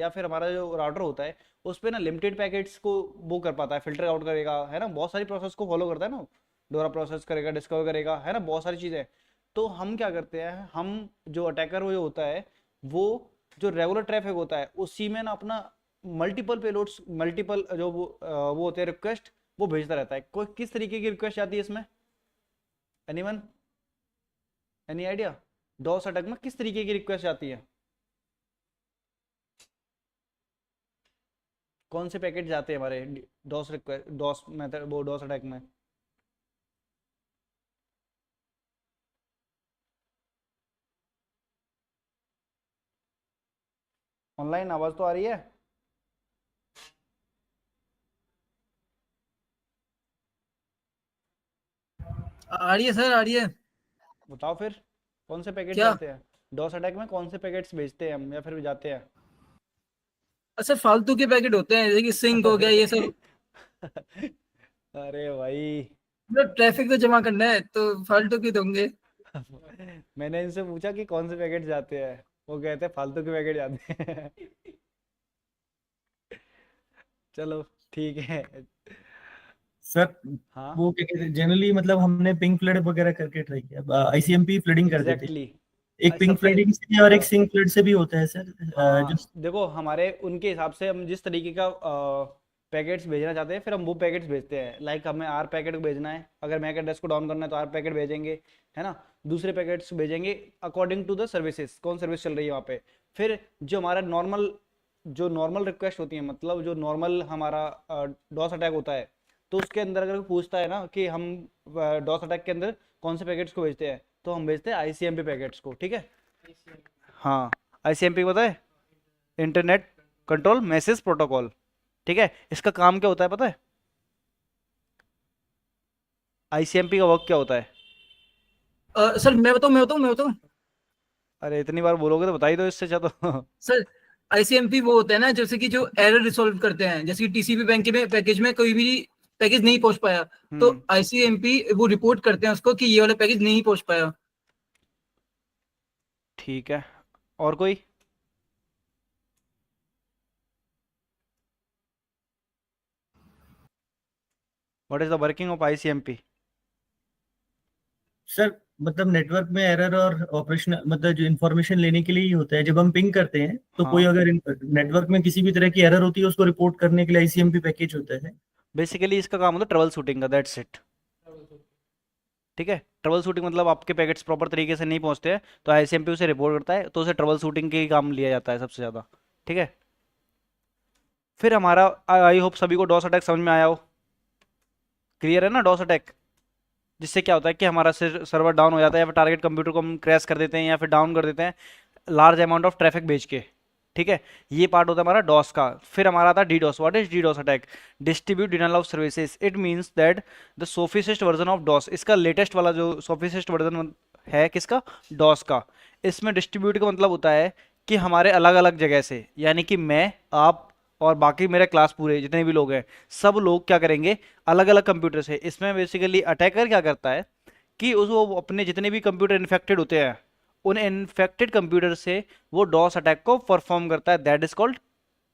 या फिर हमारा जो राउटर होता है उस पे ना लिमिटेड पैकेट्स को वो कर पाता है, फिल्टर आउट करेगा, है ना, बहुत सारी प्रोसेस को फॉलो करता है ना, डोरा प्रोसेस करेगा, डिस्कवर करेगा, है ना, बहुत सारी चीज़ें। तो हम क्या करते हैं, हम जो अटैकर वो जो होता है वो जो रेगुलर ट्रैफिक होता है उसी में ना अपना मल्टीपल पेलोड्स, मल्टीपल जो वो होते हैं रिक्वेस्ट, वो भेजता रहता है। कोई किस तरीके की रिक्वेस्ट आती है इसमें, anyone, any idea? DoS attack में किस तरीके की रिक्वेस्ट आती है, कौन से पैकेट जाते हैं हमारे डॉस रिक्वेस्ट, डॉस मेथड, वो डॉस अटैक में? ऑनलाइन आवाज तो आ रही है? आ रही है सर, आ रही है। बताओ फिर, कौन से पैकेट क्या? जाते हैं डॉस अटैक में, कौन से पैकेट्स भेजते हैं हम या फिर जाते हैं? सर फालतू के पैकेट होते हैं, जैसे कि सिंक हो गया ये सब। अरे भाई, मतलब ट्रैफिक तो जमा करना है तो फालतू के दोगे। मैंने इनसे पूछा कि कौन से पैकेट जाते हैं, वो कहते हैं फालतू के पैकेट जाते हैं। चलो ठीक है। सर हाँ, वो क्या कहते हैं जनरली, मतलब हमने पिंक फ्लड वगैरह करके ट्राई किया, आईसीएमपी फ्लडिंग करते थे। एग्जैक्टली एक पिंक सबसे। फ्लडिंग से और एक सिंक फ्लड से भी होता है सर, जो। हाँ देखो, हमारे उनके हिसाब से हम जिस तरीके का पैकेट्स भेजना चाहते हैं फिर हम वो पैकेट्स भेजते हैं। लाइक हमें आर पैकेट को भेजना है, अगर मैक एड्रेस को डाउन करना है तो आर पैकेट भेजेंगे, है ना। दूसरे पैकेट्स भेजेंगे अकॉर्डिंग टू द सर्विसेज, कौन सर्विस चल रही है वहाँ पे। फिर जो हमारा नॉर्मल, जो नॉर्मल रिक्वेस्ट होती है, मतलब जो नॉर्मल हमारा डॉस अटैक होता है, तो उसके अंदर अगर कोई पूछता है ना कि हम डॉस अटैक के अंदर कौन से पैकेट्स को भेजते हैं, तो हम भेजते हैं आईसीएमपी पैकेट्स को, ठीक है। हाँ, आईसीएमपी पता है, इंटरनेट कंट्रोल मैसेज प्रोटोकॉल, ठीक है। इसका काम क्या होता है पता है, आईसीएमपी का वर्क क्या होता है? सर मैं बताऊं। अरे इतनी बार बोलोगे तो बता ही दो, इससे अच्छा तो। सर आईसीएमपी वो होता है ना, जैसे कि जो एरर रिसोल्व करते हैं, जैसे कि टीसीपी बैंक में पैकेज में कोई भी पैकेज नहीं पहुंच पाया, तो हम्म, आईसीएमपी वो रिपोर्ट करते हैं उसको कि ये वाला पैकेज नहीं पहुंच पाया। ठीक है, और कोई? What is the working of ICMP? Sir मतलब नेटवर्क में एरर और ऑपरेशन, मतलब जो इंफॉर्मेशन लेने के लिए ही होता है। जब हम पिंग करते हैं तो कोई हाँ, अगर नेटवर्क में किसी भी तरह की एरर होती है, उसको रिपोर्ट करने के लिए आईसीएमपी पैकेज होता है। बेसिकली इसका काम होता है ट्रबल शूटिंग का, दैट्स इट, ठीक है। ट्रबल शूटिंग मतलब आपके पैकेट्स प्रॉपर तरीके से नहीं पहुंचते हैं तो आईसीएमपी उसे रिपोर्ट करता है, तो उसे ट्रबल शूटिंग के ही काम लिया जाता है सबसे ज़्यादा, ठीक है। फिर हमारा, आई होप सभी को डॉस अटैक समझ में आया हो, क्लियर है ना डॉस अटैक? जिससे क्या होता है कि हमारा सर्वर डाउन हो जाता है या फिर टारगेट कंप्यूटर को हम क्रैश कर देते हैं या फिर डाउन कर देते हैं लार्ज अमाउंट ऑफ ट्रैफिक भेज के, ठीक है। ये पार्ट होता है हमारा डॉस का। फिर हमारा आता है DDoS. What is DDoS attack? Distribute denial of services. It means that the sophisticated version of DoS, इसका लेटेस्ट वाला जो सोफिस्टिकेटेड वर्जन है किसका, डॉस का। इसमें डिस्ट्रीब्यूट का मतलब होता है कि हमारे अलग अलग जगह से, यानी कि मैं, आप और बाकी मेरे क्लास पूरे जितने भी लोग हैं, सब लोग क्या करेंगे, अलग अलग कंप्यूटर से। इसमें बेसिकली अटैकर क्या करता है कि उस वो अपने जितने भी कंप्यूटर इन्फेक्टेड होते हैं, उन इन्फेक्टेड कंप्यूटर से वो डॉस अटैक को परफॉर्म करता है, that is called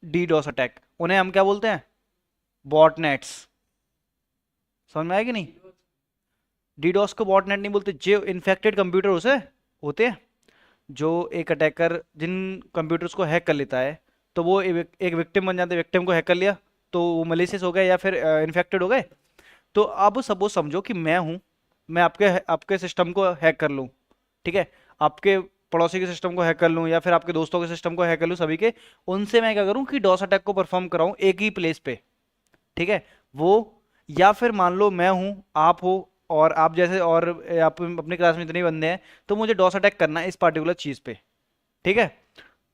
DDoS attack. उन्हें हम क्या बोलते हैं, बॉटनेट्स। समझ में आया कि नहीं? डी डॉस को बॉटनेट नहीं बोलते, जो इन्फेक्टेड कंप्यूटर उसे होते हैं, जो एक अटैकर जिन कंप्यूटर्स को हैक कर लेता है, तो वो एक विक्टिम बन जाते हैं, विक्टिम को हैक कर लिया तो वो मलिशियस हो गए या फिर इन्फेक्टेड हो गए। तो अब सपोज समझो कि मैं हूं, मैं आपके आपके सिस्टम को हैक कर लूं, ठीक है, आपके पड़ोसी के सिस्टम को हैक कर लूं या फिर आपके दोस्तों के सिस्टम को हैक कर लूं, सभी के, उनसे मैं क्या करूं कि डॉस अटैक को परफॉर्म कराऊं एक ही प्लेस पे, ठीक है। वो, या फिर मान लो मैं हूं, आप हो, और आप जैसे और आप अपनी क्लास में इतने बंदे हैं, तो मुझे डॉस अटैक करना है इस पार्टिकुलर चीज पे, ठीक है।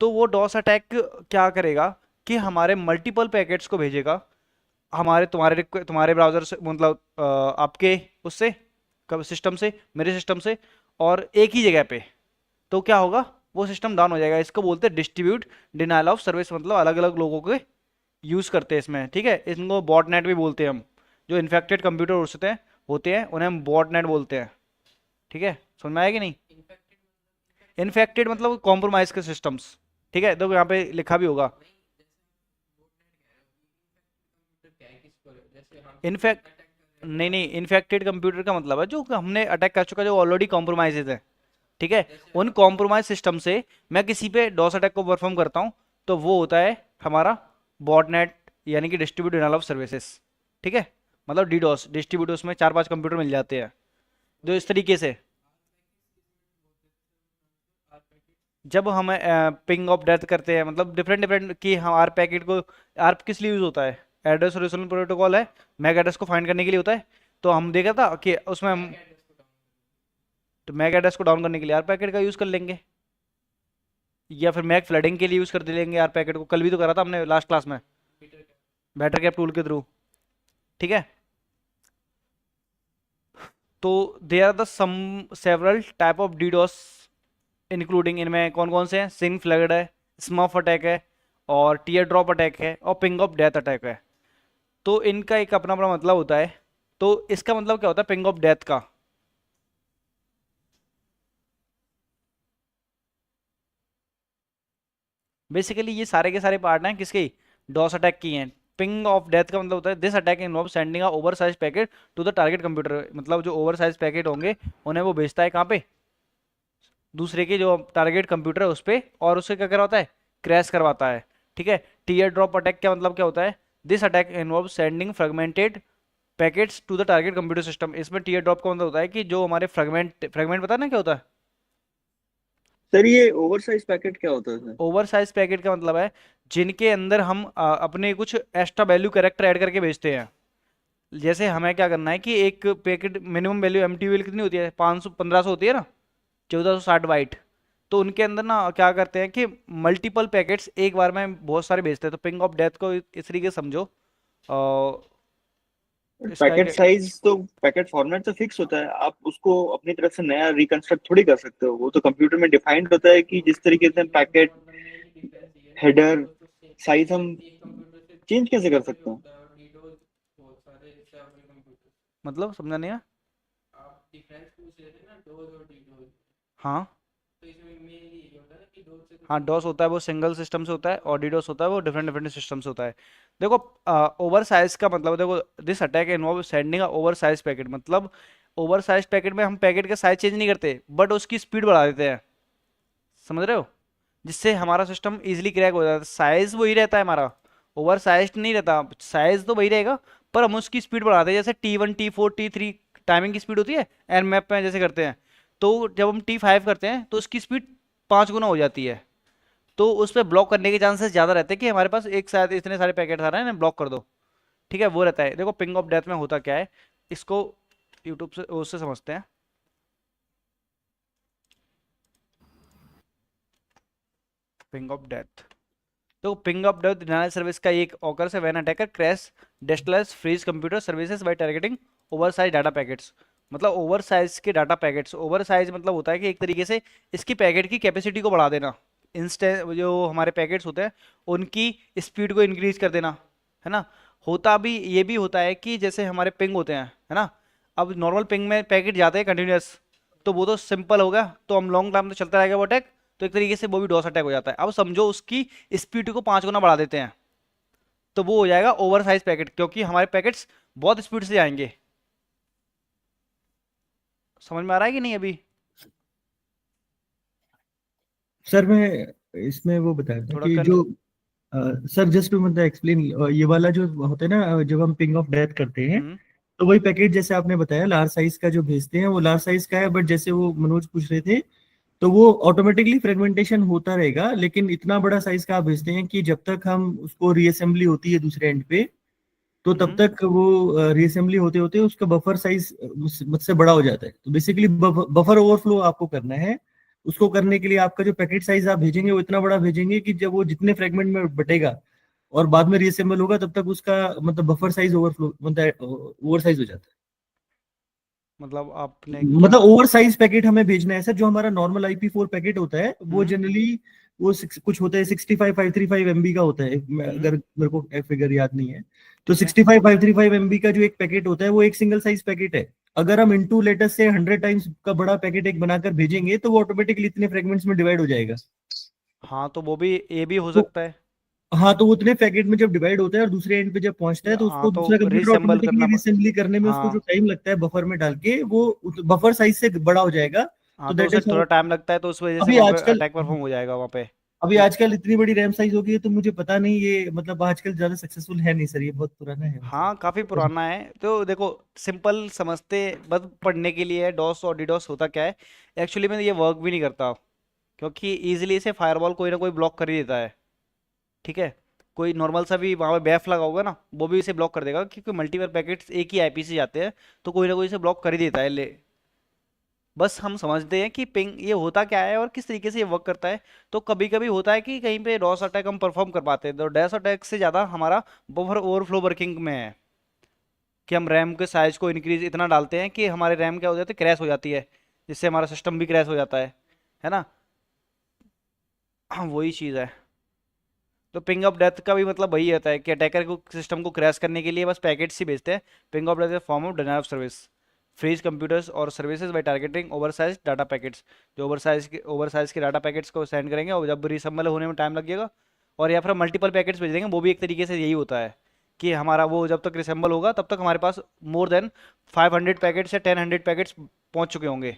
तो वो डॉस अटैक क्या करेगा कि हमारे मल्टीपल पैकेट्स को भेजेगा, हमारे तुम्हारे ब्राउजर से, मतलब आपके उससे, कब सिस्टम से, मेरे सिस्टम से, और एक ही जगह पे। तो क्या होगा, वो सिस्टम डाउन हो जाएगा। इसको बोलते हैं डिस्ट्रीब्यूट डिनाइल ऑफ सर्विस, मतलब अलग अलग लोगों के यूज करते हैं इसमें, ठीक है। इनको बॉटनेट भी बोलते हैं हम, जो इन्फेक्टेड कंप्यूटर होते हैं उन्हें हम बॉटनेट बोलते हैं, ठीक है। समझ में आया कि नहीं? इन्फेक्टेड मतलब कॉम्प्रोमाइज के सिस्टम्स, ठीक है। देखो यहाँ पे लिखा भी होगा, इनफैक्ट नहीं नहीं, इन्फेक्टेड कंप्यूटर का मतलब है जो हमने अटैक कर चुका, जो ऑलरेडी कॉम्प्रोमाइजेज है, ठीक है। उन कॉम्प्रोमाइज सिस्टम से मैं किसी पे डॉस अटैक को परफॉर्म करता हूँ, तो वो होता है हमारा बॉटनेट, यानी कि डिस्ट्रीब्यूटेड डिनायल ऑफ सर्विसेज, ठीक है। मतलब डीडोस, डिस्ट्रीब्यूटर्स में 4-5 कंप्यूटर मिल जाते हैं जो इस तरीके से, जब हम पिंग ऑफ डेथ करते हैं, मतलब डिफरेंट डिफरेंट कि हम आर पैकेट को, आर किस लिए यूज होता है, एड्रेस रिजोल्यूशन प्रोटोकॉल है, मैक एड्रेस को फाइंड करने के लिए होता है। तो हम देखा था कि उसमें हम, तो मैक एड्रेस को डाउन करने के लिए आर पैकेट का यूज कर लेंगे, या फिर मैक फ्लडिंग के लिए यूज कर दे लेंगे आर पैकेट को, कल भी तो करा था हमने लास्ट क्लास में, बेटर कैप टूल के थ्रू, ठीक है। तो there are the some several type of DDoS, including, इनमें कौन कौन से हैं, सिंग फ्लैगड है, स्मफ अटैक है, और टीयर ड्रॉप अटैक है, और पिंग ऑफ डेथ अटैक है। तो इनका एक अपना अपना मतलब होता है। तो इसका मतलब क्या होता है पिंग ऑफ डेथ का, बेसिकली ये सारे के सारे पार्ट हैं किसके, डॉस अटैक की हैं। पिंग ऑफ डेथ का मतलब होता है this attack involve sending a over size packet to the target computer, मतलब जो ओवर साइज पैकेट होंगे उन्हें वो भेजता है कहाँ पे, दूसरे के जो टारगेट कंप्यूटर है उस पर, और उससे क्या करवाता है, क्रैश करवाता है, ठीक है। टीयर ड्रॉप अटैक का मतलब क्या होता है, this attack involve sending fragmented packets to the target computer system. इसमें टीयर ड्रॉप का मतलब होता है कि जो हमारे फ्रेगमेंट पता है ना क्या होता है, सर ये ओवर साइज पैकेट क्या होता है सर? ओवर साइज पैकेट का मतलब है जिनके अंदर हम अपने कुछ एक्स्ट्रा वैल्यू कैरेक्टर ऐड करके भेजते हैं। जैसे हमें क्या करना है कि एक पैकेट मिनिमम वैल्यू एमटीवी कितनी होती है, 500 1500 होती है ना, 1460 बाइट। तो उनके अंदर ना क्या करते हैं कि मल्टीपल पैकेट्स एक बार में बहुत सारे भेजते हैं। तो पिंग ऑफ डेथ को इस तरीके से समझो, इसका पैकेट एक, साइज तो पैकेट फॉर्मेट तो फिक्स होता है, आप उसको अपनी तरफ से नया रिकंस्ट्रक्ट थोड़ी कर सकते हो। वो तो कंप्यूटर में डिफाइंड होता है कि जिस तरीके से पैकेट हेडर साइज हम चेंज कैसे कर सकते हैं। मतलब समझा नहीं है। हाँ हाँ, डॉस होता है वो सिंगल सिस्टम से होता है, और डीडोस होता है वो डिफरेंट डिफरेंट सिस्टम से होता है। देखो ओवर साइज का मतलब, देखो this attack involve sending a over size packet, मतलब ओवर साइज पैकेट में हम पैकेट का साइज चेंज नहीं करते बट उसकी स्पीड बढ़ा देते हैं, समझ रहे हो, जिससे हमारा सिस्टम इजीली क्रैक हो जाता है। साइज वही रहता है हमारा, ओवर साइज नहीं रहता, साइज तो वही रहेगा, पर हम उसकी स्पीड बढ़ाते हैं। जैसे T1 T4 T3 टाइमिंग की स्पीड होती है एयर मैप में जैसे करते हैं, तो जब हम T5 करते हैं तो उसकी स्पीड 5 गुना हो जाती है। तो उस पर ब्लॉक करने के चांसेस ज़्यादा रहते हैं कि हमारे पास एक साथ इतने सारे पैकेट आ रहे हैं ना, ब्लॉक कर दो, ठीक है, वो रहता है। देखो पिंग ऑफ डेथ में होता क्या है, इसको यूट्यूब से उससे समझते हैं। पिंग ऑफ डेथ, तो ping of death denial service का एक ऑकर्स है when attacker crash destabilise freeze computer services by targeting over size data packets. मतलब ओवर साइज के डाटा पैकेट्स, ओवर साइज मतलब होता है कि एक तरीके से इसकी पैकेट की कैपेसिटी को बढ़ा देना, इंस्टेंट जो हमारे पैकेट्स होते हैं उनकी स्पीड को इंक्रीज कर देना, है ना। होता भी ये भी होता है कि जैसे हमारे पिंग होते हैं, है ना, अब नॉर्मल पिंग में पैकेट जाते हैं कंटिन्यूस, तो वो तो सिंपल हो गया, तो हम लॉन्ग टाइम तो चलता रहेगा वो अटैक, तो एक तरीके से वो भी डॉस अटैक हो जाता है। अब समझो उसकी स्पीड को 5 गुना बढ़ा देते हैं, तो वो हो जाएगा ओवर साइज पैकेट, क्योंकि हमारे पैकेट्स बहुत स्पीड से आएंगे। समझ में आ रहा है कि नहीं अभी? सर मैं इसमें वो बताया था थोड़ा कि जो सर जस्ट टू मतलब एक्सप्लेन, ये वाला जो होता है ना, जब हम पिंग ऑफ डेथ करते हैं हम्म तो वही पैकेट जैसे आपने बताया लार्ज साइज का जो भेजते हैं वो लार्ज साइज का है, बट जैसे वो मनोज पूछ रहे थे तो वो ऑटोमेटिकली फ्रेगमेंटेशन होता रहेगा, लेकिन इतना बड़ा साइज का आप भेजते हैं कि जब तक हम उसको रीअसेंबली होती है दूसरे एंड पे, तो तब हम्म तक वो रीअसेंबली होते होते उसका बफर साइज मुझसे बड़ा हो जाता है। तो बेसिकली बफर ओवरफ्लो आपको करना है। उसको करने के लिए आपका जो पैकेट साइज आप भेजेंगे वो इतना बड़ा भेजेंगे कि जब वो जितने फ्रेगमेंट में बटेगा और बाद में रीअसेंबल होगा तब तक उसका मतलब बफर साइज ओवरफ्लो मतलब ओवर साइज हो जाता है। मतलब आपने क्या, मतलब ओवर साइज पैकेट हमें भेजना है सर। जो हमारा नॉर्मल IP4 पैकेट होता है वो हम्म जनरली वो कुछ होता है 65535 MB का होता है, हम्म अगर मेरे को फिगर याद नहीं है। तो ठीक है, 65535 MB का जो एक पैकेट होता है वो एक सिंगल साइज पैकेट है। अगर हम इनटू लेटेस्ट से 100 टाइम्स का बड़ा पैकेट एक बनाकर भेजेंगे तो वो ऑटोमेटिकली इतने फ्रेगमेंट्स में डिवाइड हो जाएगा। हाँ तो वो भी ये भी हो तो सकता है। हाँ, तो वो उतने पैकेट में जब डिवाइड होता है और दूसरे एंड पे जब पहुंचता है तो हाँ उसको तो दूसरा कंप्यूटर रीसेंबल ऑटोमेटिकली रिसेंबली करने में उसको जो हाँ टाइम लगता है बफर में डाल के, वो बफर साइज से बड़ा हो जाएगा। हाँ तो तो दैट उसे इज थोड़ा टाइम लगता है, तो उस वजह से अभी वहाँ पे आजकल अटैक परफॉर्म हो जाएगा वहाँ पे। अभी आजकल इतनी बड़ी रैम साइज हो गई है, तो मुझे पता नहीं ये मतलब आजकल ज्यादा सक्सेसफुल है नहीं सर, ये बहुत पुराना है मतलब। हाँ काफ़ी पुराना है, तो देखो सिंपल समझते, बस पढ़ने के लिए है। डॉस और डीडॉस होता क्या है, एक्चुअली में ये वर्क भी नहीं करता, क्योंकि इजीली इसे फायरवॉल कोई ना कोई ब्लॉक कर ही देता है। ठीक है, कोई नॉर्मल सा भी वहाँ पे बैफ लगा होगा ना, वो भी इसे ब्लॉक कर देगा, क्योंकि मल्टीपल पैकेट्स एक ही आईपी से जाते हैं, तो कोई ना कोई इसे ब्लॉक कर ही देता है। ले बस हम समझते हैं कि पिंग ये होता क्या है और किस तरीके से ये वर्क करता है। तो कभी कभी होता है कि कहीं पे डॉस अटैक हम परफॉर्म कर पाते हैं, तो डैश अटैक से ज़्यादा हमारा बफर ओवरफ्लो वर्किंग में है, कि हम रैम के साइज को इंक्रीज इतना डालते हैं कि हमारे रैम क्या हो जाती है, क्रैश हो जाती है, जिससे हमारा सिस्टम भी क्रैश हो जाता है ना। हाँ वही चीज़ है। तो पिंग ऑफ डेथ का भी मतलब वही रहता है कि अटैकर को सिस्टम को क्रैश करने के लिए बस पैकेट्स ही भेजते हैं। Ping of death is form of denial of service, freeze computers और services by targeting oversize data packets. जो ओवरसाइज के डाटा पैकेट्स को सेंड करेंगे और जब रिसम्बल होने में टाइम लगेगा, और या फिर मल्टीपल पैकेट्स भेज देंगे, वो भी एक तरीके से यही होता है कि हमारा वो जब तक रिसेंबल होगा तब तक हमारे पास मोर देन 500 पैकेट्स या 10 पैकेट्स पहुंच चुके होंगे।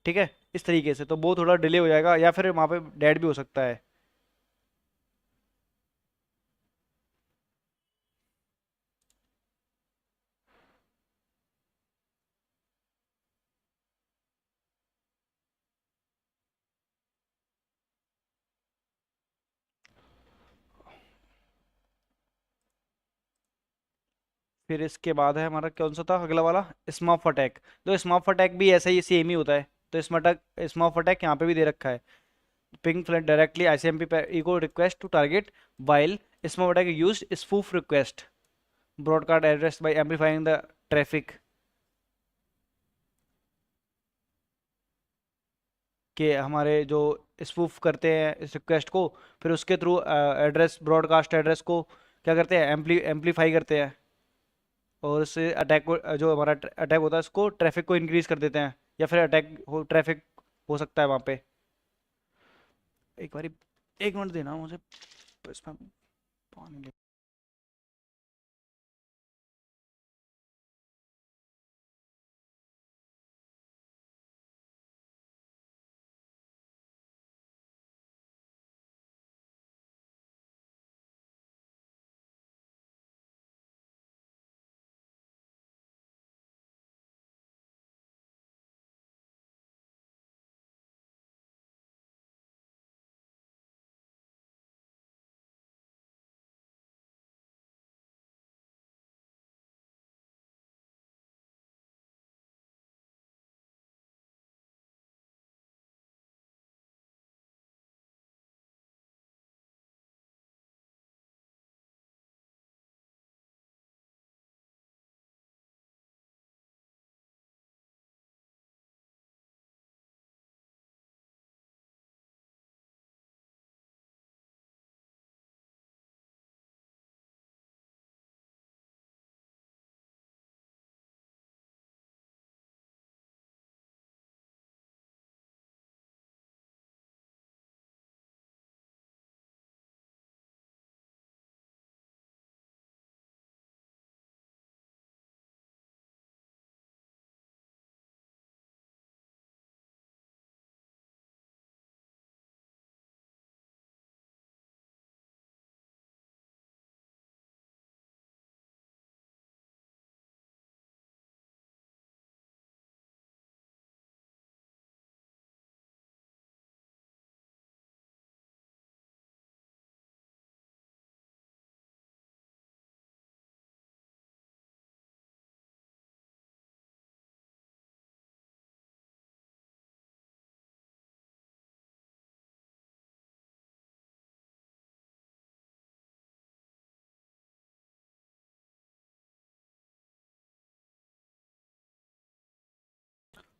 ठीक है, इस तरीके से तो वो थोड़ा डिले हो जाएगा, या फिर वहाँ पे डेड भी हो सकता है। फिर इसके बाद है हमारा कौन सा था अगला वाला, स्मॉफ अटैक। तो स्मॉफ अटैक भी ऐसा ही सेम ही होता है। तो स्मॉफ अटैक यहाँ पे भी दे रखा है, ping flood directly ICMP echo request to target while smurf attack use spoof request broadcast address by amplifying the traffic. कि हमारे जो स्पूफ करते हैं इस रिक्वेस्ट को, फिर उसके थ्रू एड्रेस ब्रॉडकास्ट एड्रेस को क्या करते हैं, एम्पलीफाई करते हैं, और उससे अटैक को जो हमारा अटैक होता है उसको ट्रैफिक को इंक्रीज कर देते हैं, या फिर अटैक हो ट्रैफिक हो सकता है वहाँ पे। एक बारी 1 मिनट देना मुझे, इसमें पानी ले।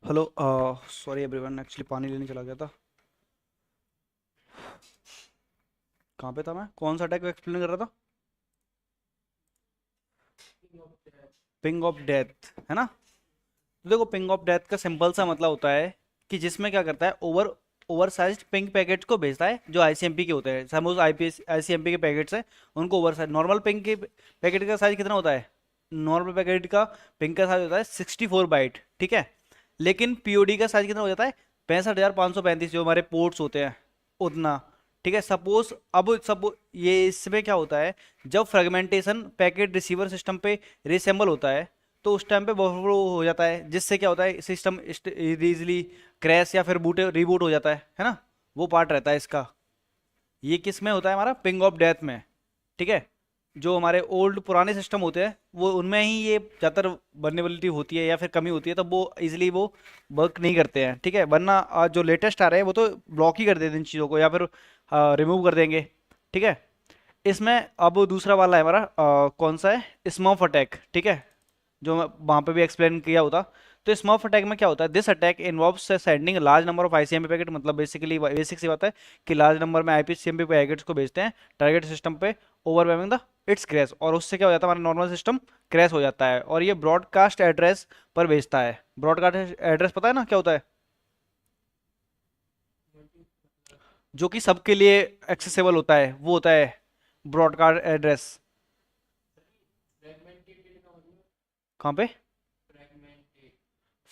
हेलो, सॉरी एवरीवन, एक्चुअली पानी लेने चला गया था। कहाँ पे था मैं, कौन सा अटैक एक्सप्लेन कर रहा था? पिंग ऑफ डेथ है ना। तो देखो पिंग ऑफ डेथ का सिंपल सा मतलब होता है कि जिसमें क्या करता है, ओवर साइज पिंग पैकेट्स को भेजता है जो आईसीएमपी के होते हैं। सपोज आईसीएमपी के पैकेट्स हैं, उनको ओवर साइज, नॉर्मल पिंग के पैकेट का साइज कितना होता है? नॉर्मल पैकेट का पिंग का साइज होता है 64 बाइट, ठीक है। लेकिन पीओडी का साइज कितना हो जाता है? 65,535, जो हमारे पोर्ट्स होते हैं उतना, ठीक है। सपोज अब ये इसमें क्या होता है, जब फ्रेगमेंटेशन पैकेट रिसीवर सिस्टम पे रिसेंबल होता है तो उस टाइम पे ओवरफ्लो हो जाता है, जिससे क्या होता है, सिस्टम इजीली क्रैश या फिर रीबूट हो जाता है ना। वो पार्ट रहता है इसका। ये किस में होता है? हमारा पिंग ऑफ डेथ में, ठीक है। जो हमारे ओल्ड पुराने सिस्टम होते हैं वो उनमें ही ये ज़्यादातर वल्नरेबिलिटी होती है या फिर कमी होती है, तो वो इजीली वो वर्क नहीं करते हैं, ठीक है। वरना जो लेटेस्ट आ रहे हैं वो तो ब्लॉक ही कर देते हैं इन चीज़ों को, या फिर रिमूव कर देंगे, ठीक है। इसमें अब दूसरा वाला है हमारा कौन सा है? स्मर्फ अटैक, ठीक है, जो वहाँ पे भी एक्सप्लेन किया होता। तो स्मर्फ अटैक में क्या होता है? This attack involves sending large number of ICMP packet, मतलब बेसिकली बेसिक सी बात है कि लार्ज नंबर में आईपीसीएमपी पैकेट्स को भेजते हैं टारगेट सिस्टम पे, ओवरवेमिंग द इट्स क्रैश, और उससे क्या हो जाता है? हमारा नॉर्मल सिस्टम क्रैश हो जाता है। और ये ब्रॉडकास्ट एड्रेस पर भेजता है। ब्रॉडकास्ट एड्रेस पता है ना क्या होता है? जो कि सबके लिए एक्सेसिबल होता है, वो होता है ब्रॉडकास्ट एड्रेस। कहाँ पे?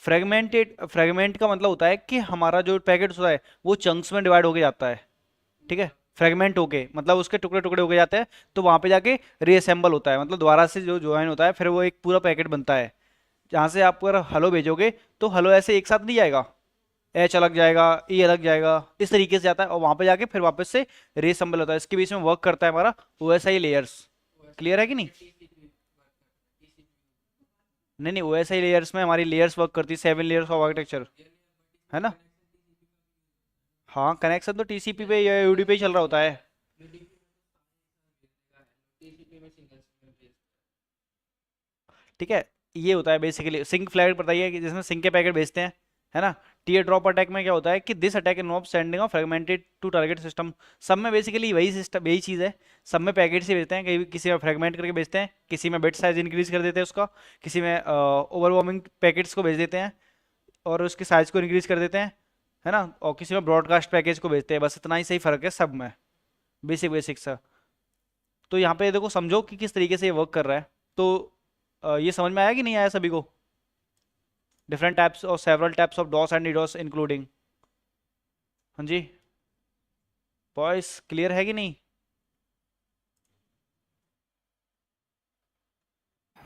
फ्रेगमेंट का मतलब होता है कि हमारा जो पैकेट होता है वो चंक्स में डिवाइड होके जाता है, ठीक है। फ्रेगमेंट होके मतलब उसके टुकड़े टुकड़े होके जाते हैं, तो वहां पे जाके रीअसेंबल होता है, मतलब दोबारा से जो ज्वाइन होता है, फिर वो एक पूरा पैकेट बनता है। जहाँ से आप अगर हेलो भेजोगे तो हेलो ऐसे एक साथ नहीं जाएगा, एच अलग जाएगा, ई अलग जाएगा, इस तरीके से जाता है, और वहां पे जाके फिर वापस से रीअसेंबल होता है। इसके बीच में वर्क करता है हमारा ओएसआई लेयर्स। क्लियर है कि नहीं? नहीं, ओएसआई लेयर्स में हमारी लेयर्स वर्क करती है, 7 लेयर्स ऑफ आर्किटेक्चर, है ना। हाँ, कनेक्शन तो टीसीपी पे या यूडी पे ही चल रहा होता है। ठीक है, ये होता है बेसिकली सिंक फ्लैग, बताइए कि जिसमें सिंक के पैकेट भेजते हैं, है ना। टीयर ड्रॉप अटैक में क्या होता है कि this attack involve sending of fragmented to target system. सब में बेसिकली वही सिस्टम, यही चीज़ है। सब में पैकेट से भेजते हैं, कहीं किसी में फ्रेगमेंट करके भेजते हैं, किसी में बिट साइज इंक्रीज कर देते हैं उसका, किसी में ओवरवॉर्मिंग पैकेट्स को भेज देते हैं और उसके साइज को इंक्रीज कर देते हैं, है ना। और किसी में ब्रॉडकास्ट पैकेज को भेजते हैं। बस इतना ही सही फर्क है सब में, बेसिक बेसिक सा। तो यहाँ पे देखो, समझो कि किस तरीके से ये वर्क कर रहा है। तो ये समझ में आया कि नहीं आया सभी को? डिफरेंट टाइप्स और several types of DoS and DDoS including. हाँ जी बॉयस, क्लियर है कि नहीं?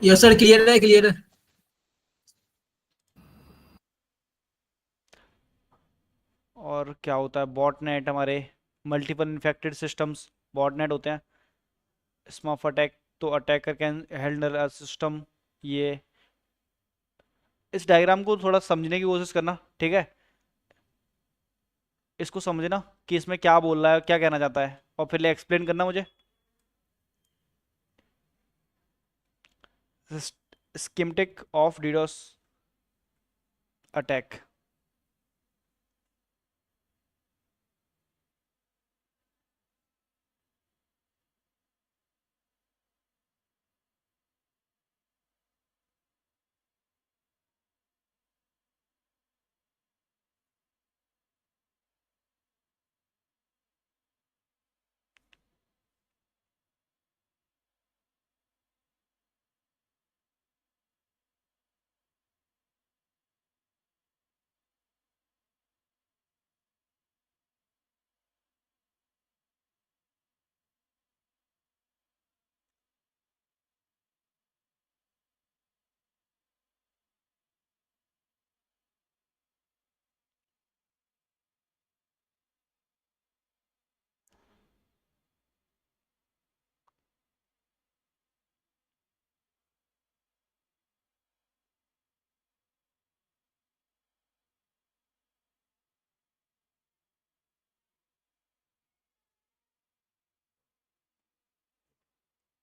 यस सर, क्लियर है, क्लियर है। और क्या होता है? बॉटनेट, हमारे मल्टीपल इन्फेक्टेड सिस्टम्स बॉटनेट होते हैं। स्मर्फ अटैक, तो attacker can handle a system. ये इस डायग्राम को थोड़ा समझने की कोशिश करना, ठीक है। इसको समझना कि इसमें क्या बोल रहा है, क्या कहना चाहता है, और फिर एक्सप्लेन करना मुझे। Schematic of DDoS attack.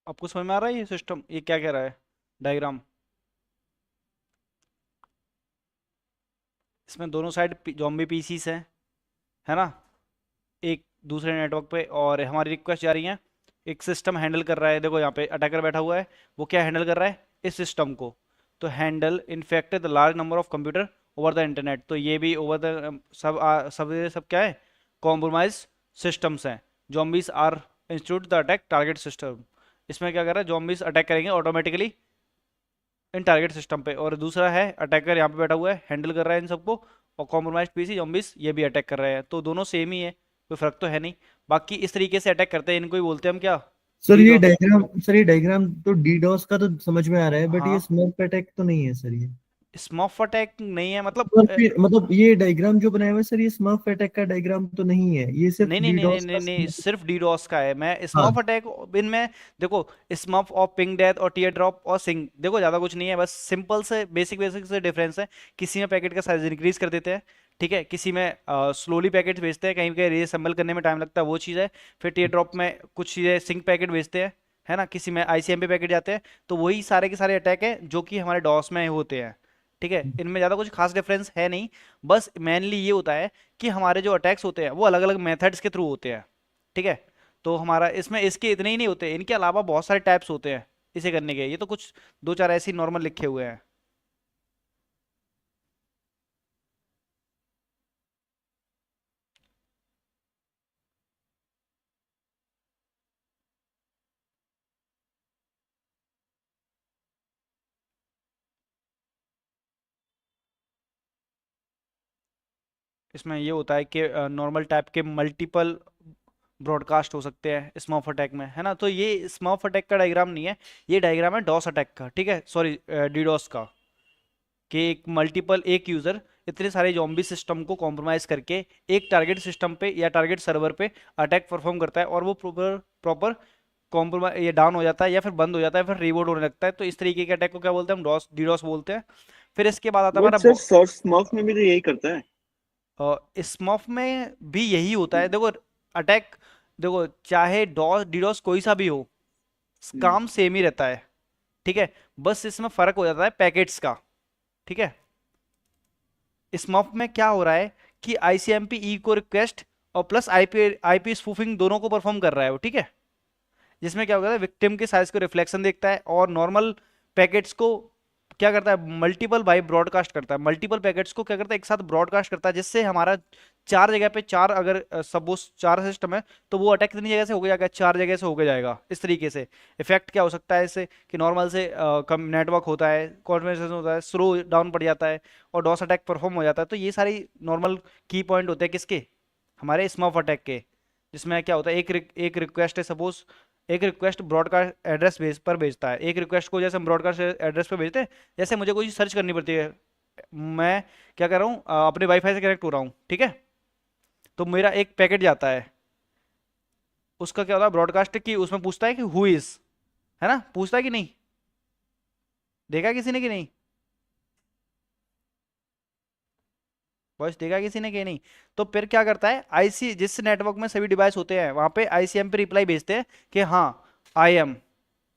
आपको समझ में आ रहा है ये सिस्टम, ये क्या कह रहा है डायग्राम? इसमें दोनों साइड जॉम्बी पीसीस हैं, है ना, एक दूसरे नेटवर्क पे, और हमारी रिक्वेस्ट जा रही है। एक सिस्टम हैंडल कर रहा है, देखो यहाँ पे अटैकर बैठा हुआ है, वो क्या हैंडल कर रहा है? इस सिस्टम को। तो handle infected the large number of computer over the internet. तो ये भी ओवर द सब सब क्या है? कॉम्प्रोमाइज सिस्टम्स हैं। zombies are institute the attack target system. इसमें क्या कर रहा है, zombies अटैक करेंगे ऑटोमेटिकली इन टारगेट सिस्टम पे। और दूसरा है अटैकर यहाँ पे बैठा हुआ है, हैंडल कर रहा है इन सबको। और कॉम्प्रोमाइज पीसी zombies ये भी अटैक कर रहे हैं, तो दोनों सेम ही है, कोई फर्क तो है नहीं। बाकी इस तरीके से अटैक करते हैं, इनको ही बोलते हैं हम क्या, DDoS। सर ये डायग्राम तो डीडॉस का तो समझ में आ रहा है, बट ये हाँ, स्मर्फ अटैक तो नहीं है सर ये। स्मफ अटैक नहीं है मतलब मतलब ये डायग्राम जो बनाया हुआ है सर, ये स्मर्फ अटैक का डायग्राम तो नहीं है, ये सिर्फ नहीं नहीं नहीं नहीं डीडॉस नहीं का नहीं, सिर्फ डीडोस का है। मैं हाँ। स्मफ अटैक इनमें देखो, स्मफ और पिंग डेथ और टीयर ड्रॉप और सिंग, देखो ज्यादा कुछ नहीं है, बस सिंपल से बेसिक बेसिक से डिफरेंस है। किसी में पैकेट का साइज इंक्रीज कर देते हैं, ठीक है, किसी में स्लोली पैकेट भेजते हैं, कहीं कहीं रीअसेंबल करने में टाइम लगता है, वो चीज़ है। फिर टीयर ड्रॉप में कुछ चीज़ें सिंक पैकेट भेजते हैं, है ना, किसी में आईसीएमपी पैकेट जाते हैं। तो वही सारे के सारे अटैक है जो कि हमारे डॉस में होते हैं, ठीक है। इनमें ज़्यादा कुछ खास डिफरेंस है नहीं, बस मेनली ये होता है कि हमारे जो अटैक्स होते हैं वो अलग अलग मेथड्स के थ्रू होते हैं, ठीक है। तो हमारा इसमें इसके इतने ही नहीं होते, इनके अलावा बहुत सारे टाइप्स होते हैं इसे करने के। ये तो कुछ दो चार ऐसे ही नॉर्मल लिखे हुए हैं। इसमें ये होता है कि नॉर्मल टाइप के मल्टीपल ब्रॉडकास्ट हो सकते हैं स्मर्फ अटैक में, है ना। तो ये स्मर्फ अटैक का डायग्राम नहीं है, ये डायग्राम है डॉस अटैक का, ठीक है, सॉरी डीडोस का। कि एक मल्टीपल एक यूजर इतने सारे जॉम्बी सिस्टम को कॉम्प्रोमाइज करके एक टारगेट सिस्टम पे या टारगेट सर्वर पे अटैक परफॉर्म करता है, और वो प्रॉपर प्रॉपर कॉम्प्रोमाइज ये डाउन हो जाता है या फिर बंद हो जाता है, फिर रिबूट होने लगता है। तो इस तरीके के अटैक को क्या बोलते हैं हम, डॉस डीडोस बोलते हैं। फिर इसके बाद आता है बट सर हमारा सर्च स्मर्फ में भी तो यही करता है। स्मफ में भी यही होता है। देखो अटैक, देखो चाहे डॉस डीडोस कोई सा भी हो, हम्म। काम सेम ही रहता है, ठीक है। बस इसमें फर्क हो जाता है पैकेट्स का, ठीक है। स्मफ में क्या हो रहा है कि आईसीएमपी ई को रिक्वेस्ट और प्लस आईपी आईपी स्पूफिंग दोनों को परफॉर्म कर रहा है वो, ठीक है। जिसमें क्या होता है, विक्टिम के साइज को रिफ्लेक्शन देखता है और नॉर्मल पैकेट्स को क्या करता है, मल्टीपल बाई ब्रॉडकास्ट करता है। मल्टीपल पैकेट्स को क्या करता है, एक साथ ब्रॉडकास्ट करता है, जिससे हमारा चार जगह पे चार, अगर सपोज चार सिस्टम है तो वो अटैक कितनी जगह से हो जाएगा, चार जगह से हो जाएगा। इस तरीके से इफेक्ट क्या हो सकता है इससे, कि नॉर्मल से कम नेटवर्क होता है, कॉन्फ़िगरेशन होता है, स्लो डाउन पड़ जाता है और डॉस अटैक परफॉर्म हो जाता है। तो ये सारी नॉर्मल की पॉइंट होते हैं किसके, हमारे स्मफ अटैक के। जिसमें क्या होता है, एक रिक्वेस्ट है, सपोज एक रिक्वेस्ट ब्रॉडकास्ट एड्रेस बेस पर भेजता है। एक रिक्वेस्ट को जैसे हम ब्रॉडकास्ट एड्रेस पे भेजते हैं, जैसे मुझे कोई सर्च करनी पड़ती है, मैं क्या कर रहा हूँ, अपने वाईफाई से कनेक्ट हो रहा हूँ, ठीक है। तो मेरा एक पैकेट जाता है, उसका क्या होता है ब्रॉडकास्ट की, उसमें पूछता है कि हु इज, है ना, पूछता है कि नहीं, देखा किसी ने कि नहीं, वॉइस देखा किसी ने कि नहीं। तो फिर क्या करता है, आईसी जिस नेटवर्क में सभी डिवाइस होते हैं वहां पे आईसीएम पे रिप्लाई भेजते हैं कि हाँ आई एम,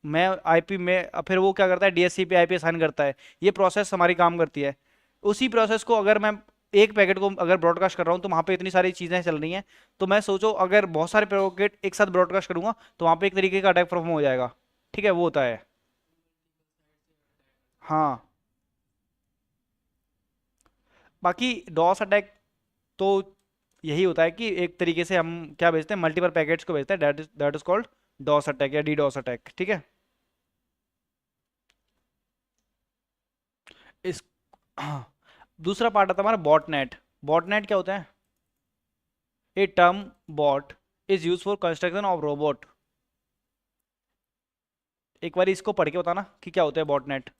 मैं आईपी में, फिर वो क्या करता है डीएससी पे आईपी असाइन करता है। ये प्रोसेस हमारी काम करती है। उसी प्रोसेस को अगर मैं एक पैकेट को अगर ब्रॉडकास्ट कर रहा हूँ तो वहाँ पे इतनी सारी चीज़ें चल रही हैं, तो मैं सोचो अगर बहुत सारे पैकेट एक साथ ब्रॉडकास्ट करूंगा तो वहाँ पे एक तरीके का अटैक परफॉर्म हो जाएगा, ठीक है, वो होता है। हाँ, बाकी डॉस अटैक तो यही होता है कि एक तरीके से हम क्या भेजते हैं, मल्टीपल पैकेट्स को भेजते हैं, that is called DoS attack या डी डॉस अटैक, ठीक है। इस दूसरा पार्ट आता है हमारा बॉटनेट। बॉटनेट क्या होता है, a term bot is use for construction of robot. एक बार इसको पढ़ के बताना कि क्या होता है बॉटनेट।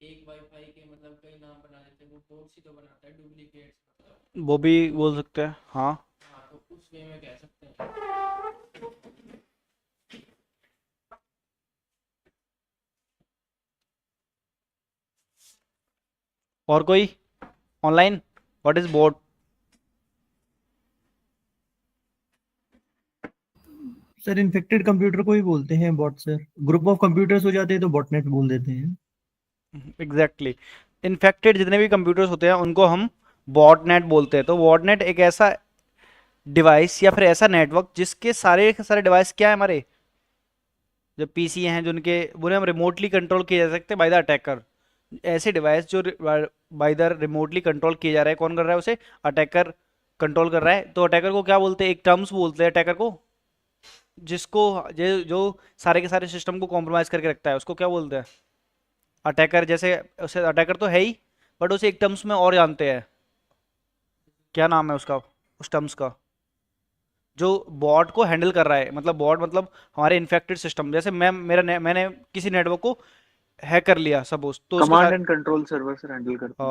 एक वाईफाई के मतलब कई नाम बना देते हैं, वो बहुत सी तो बनाता है डुप्लीकेट्स मतलब। वो भी बोल सकते हैं, हाँ। हाँ, तो उस वे में कह सकते हैं। और कोई online? What is bot? Sir infected computer को ही बोलते हैं bot sir. Group of computers हो जाते हैं तो बॉटनेट बोल देते हैं। एग्जैक्टली। इन्फेक्टेड जितने भी कंप्यूटर्स होते हैं उनको हम बॉटनेट बोलते हैं। तो बॉटनेट एक ऐसा डिवाइस या फिर ऐसा नेटवर्क जिसके सारे के सारे डिवाइस क्या है हमारे, जो पीसी हैं, जो उनके उन्हें हम रिमोटली कंट्रोल किए जा सकते हैं बाय द अटैकर। ऐसे डिवाइस जो बाय द रिमोटली कंट्रोल किए जा रहे हैं, कौन कर रहा है उसे? अटैकर कंट्रोल कर रहा है। तो अटैकर को क्या बोलते हैं? एक टर्म्स बोलते हैं अटैकर को, जिसको जो सारे के सारे सिस्टम को कॉम्प्रोमाइज करके रखता है, उसको क्या बोलते हैं? अटैकर। जैसे उसे अटैकर तो है ही, बट उसे एक टर्म्स में और जानते हैं। क्या नाम है उसका, उस टर्म्स का, जो बॉट को हैंडल कर रहा है? मतलब बॉट मतलब हमारे इन्फेक्टेड सिस्टम। जैसे मैंने किसी नेटवर्क को हैक कर लिया सपोज, तो उसके कमांड साथ एंड कंट्रोल सर्वर से हैंडल करते हैं।